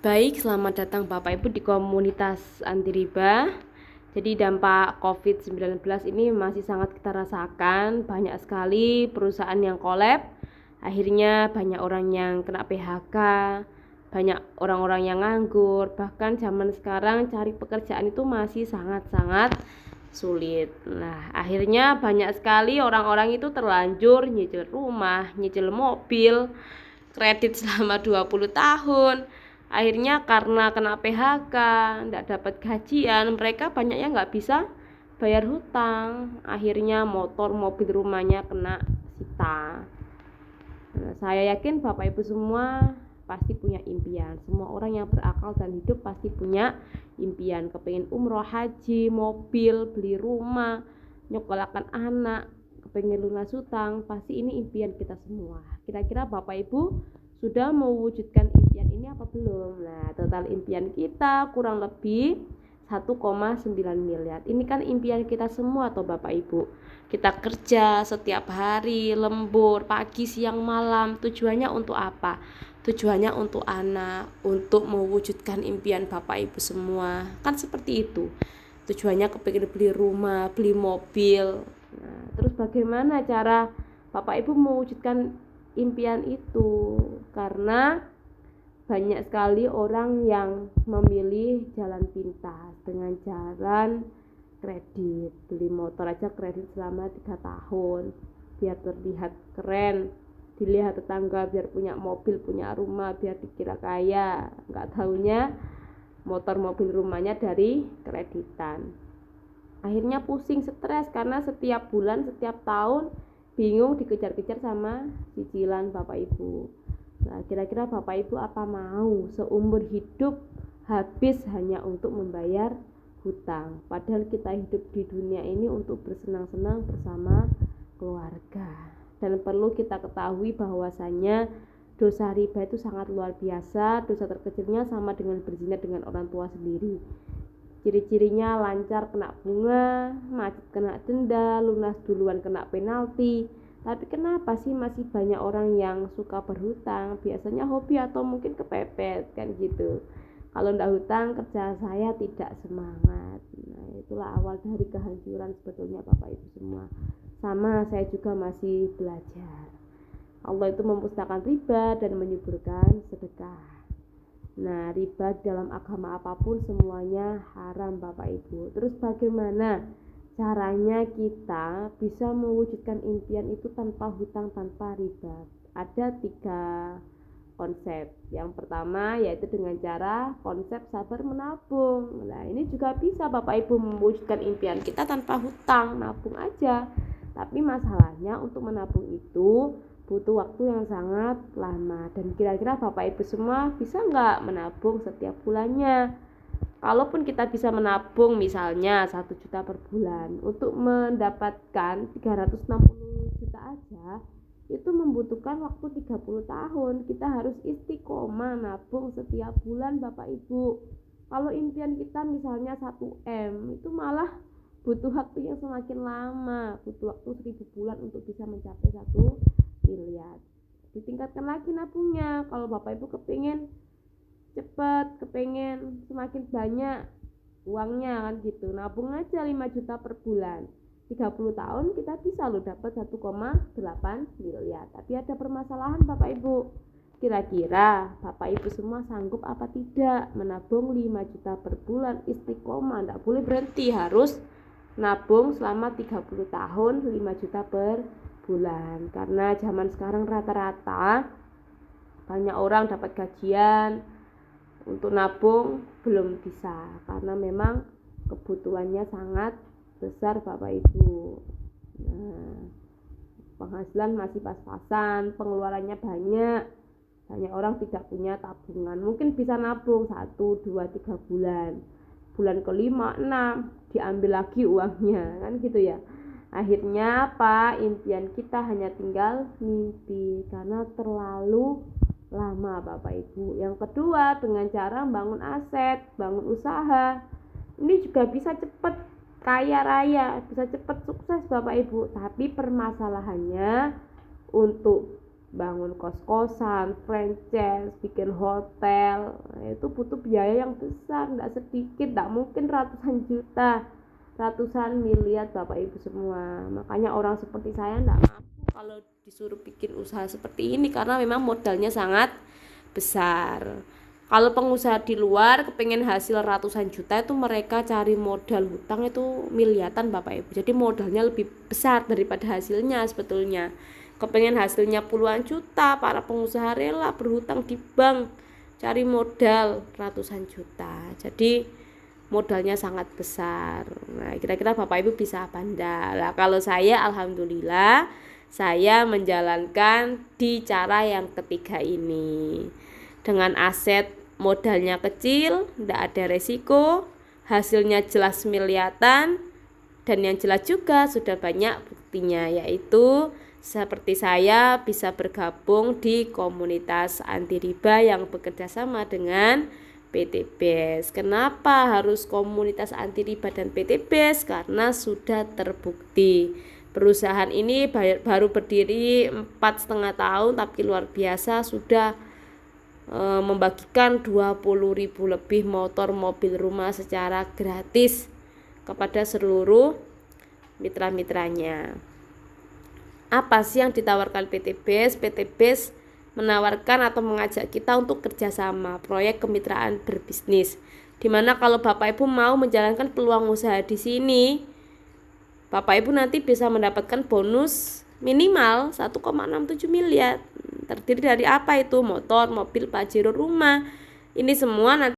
Baik, selamat datang Bapak Ibu di komunitas anti riba. Jadi dampak COVID-19 ini masih sangat kita rasakan. Banyak sekali perusahaan yang kolab. Akhirnya banyak orang yang kena PHK, banyak orang-orang yang nganggur. Bahkan zaman sekarang cari pekerjaan itu masih sangat-sangat sulit. Nah, akhirnya banyak sekali orang-orang itu terlanjur nyicil rumah, nyicil mobil, kredit selama 20 tahun. Akhirnya karena kena PHK, tidak dapat gajian, mereka banyaknya nggak bisa bayar hutang. Akhirnya motor, mobil, rumahnya kena sita. Nah, saya yakin Bapak Ibu semua pasti punya impian. Semua orang yang berakal dan hidup pasti punya impian. Kepengin umroh, haji, mobil, beli rumah, nyekolahkan anak, kepengin lunas hutang. Pasti ini impian kita semua. Kira-kira Bapak Ibu sudah mewujudkan impian ini apa belum? Nah, total impian kita kurang lebih 1,9 miliar. Ini kan impian kita semua atau Bapak Ibu. Kita kerja setiap hari, lembur, pagi, siang, malam. Tujuannya untuk apa? Tujuannya untuk anak, untuk mewujudkan impian Bapak Ibu semua. Kan seperti itu. Tujuannya kepingin beli rumah, beli mobil. Nah, terus bagaimana cara Bapak Ibu mewujudkan impian itu? Karena banyak sekali orang yang memilih jalan pintas dengan jalan kredit. Beli motor aja kredit selama 3 tahun biar terlihat keren, dilihat tetangga biar punya mobil, punya rumah, biar dikira kaya. Nggak taunya motor, mobil, rumahnya dari kreditan. Akhirnya pusing, stres karena setiap bulan, setiap tahun bingung dikejar-kejar sama cicilan Bapak Ibu. Nah, kira-kira Bapak Ibu apa mau seumur hidup habis hanya untuk membayar hutang? Padahal kita hidup di dunia ini untuk bersenang-senang bersama keluarga. Dan perlu kita ketahui bahwasannya dosa riba itu sangat luar biasa. Dosa terkecilnya sama dengan berzina dengan orang tua sendiri. Ciri-cirinya lancar kena bunga, macet kena denda, lunas duluan kena penalti. Tapi kenapa sih masih banyak orang yang suka berhutang? Biasanya hobi atau mungkin kepepet kan gitu. Kalau ndak hutang kerja saya tidak semangat. Nah, itulah awal dari kehancuran sebetulnya Bapak Ibu semua. Sama saya juga masih belajar. Allah itu memusnahkan riba dan menyuburkan sedekah. Nah, riba dalam agama apapun semuanya haram Bapak Ibu. Terus bagaimana caranya kita bisa mewujudkan impian itu tanpa hutang, tanpa riba? Ada 3 konsep. Yang pertama yaitu dengan cara konsep sabar menabung. Nah, ini juga bisa Bapak Ibu mewujudkan impian kita tanpa hutang, nabung aja. Tapi masalahnya untuk menabung itu butuh waktu yang sangat lama. Dan kira-kira Bapak Ibu semua bisa nggak menabung setiap bulannya? Kalaupun kita bisa menabung misalnya 1 juta per bulan, untuk mendapatkan 360 juta aja itu membutuhkan waktu 30 tahun. Kita harus istiqomah nabung setiap bulan Bapak Ibu. Kalau impian kita misalnya 1M, itu malah butuh waktu yang semakin lama, butuh waktu 1000 bulan untuk bisa mencapai 1 miliar. Ditingkatkan lagi nabungnya. Kalau Bapak Ibu kepingin cepat, kepingin semakin banyak uangnya kan gitu, nabung aja 5 juta per bulan. 30 tahun kita bisa loh dapat 1,8 miliar. Tapi ada permasalahan Bapak Ibu. Kira-kira Bapak Ibu semua sanggup apa tidak menabung 5 juta per bulan istiqomah? Tidak boleh berhenti, harus nabung selama 30 tahun 5 juta per bulan. Karena zaman sekarang rata-rata banyak orang dapat gajian, untuk nabung belum bisa karena memang kebutuhannya sangat besar Bapak Ibu. Nah, penghasilan masih pas-pasan, pengeluarannya banyak. Banyak orang tidak punya tabungan. Mungkin bisa nabung 1, 2, 3 bulan. Bulan ke-5, 6 diambil lagi uangnya, kan gitu ya. Akhirnya apa? Impian kita hanya tinggal mimpi karena terlalu lama Bapak Ibu. Yang kedua, dengan cara bangun aset, bangun usaha. Ini juga bisa cepat kaya raya, bisa cepat sukses Bapak Ibu. Tapi permasalahannya untuk bangun kos-kosan, franchise, bikin hotel, itu butuh biaya yang besar, tidak sedikit, tidak mungkin ratusan juta, ratusan miliar Bapak Ibu semua. Makanya orang seperti saya tidak mampu kalau disuruh bikin usaha seperti ini, karena memang modalnya sangat besar. Kalau pengusaha di luar kepengen hasil ratusan juta itu mereka cari modal hutang itu miliaran Bapak Ibu. Jadi modalnya lebih besar daripada hasilnya sebetulnya. Kepengen hasilnya puluhan juta, para pengusaha rela berhutang di bank cari modal ratusan juta. Jadi modalnya sangat besar. Nah, kira-kira Bapak Ibu bisa apa enggak? Nah, kalau saya alhamdulillah saya menjalankan di cara yang ketiga ini. Dengan aset modalnya kecil, tidak ada resiko, hasilnya jelas miliaran, dan yang jelas juga sudah banyak buktinya, yaitu seperti saya bisa bergabung di komunitas anti riba yang bekerja sama dengan PT BES. Kenapa harus komunitas anti riba dan PT BES? Karena sudah terbukti perusahaan ini baru berdiri 4,5 tahun, tapi luar biasa sudah membagikan 20.000 lebih motor, mobil, rumah secara gratis kepada seluruh mitra-mitranya. Apa sih yang ditawarkan PT BES? PT BES menawarkan atau mengajak kita untuk kerjasama proyek kemitraan berbisnis, dimana kalau Bapak Ibu mau menjalankan peluang usaha di sini, Bapak Ibu nanti bisa mendapatkan bonus minimal 1,67 miliar. Terdiri dari apa itu? Motor, mobil, pajero, rumah. Ini semua nanti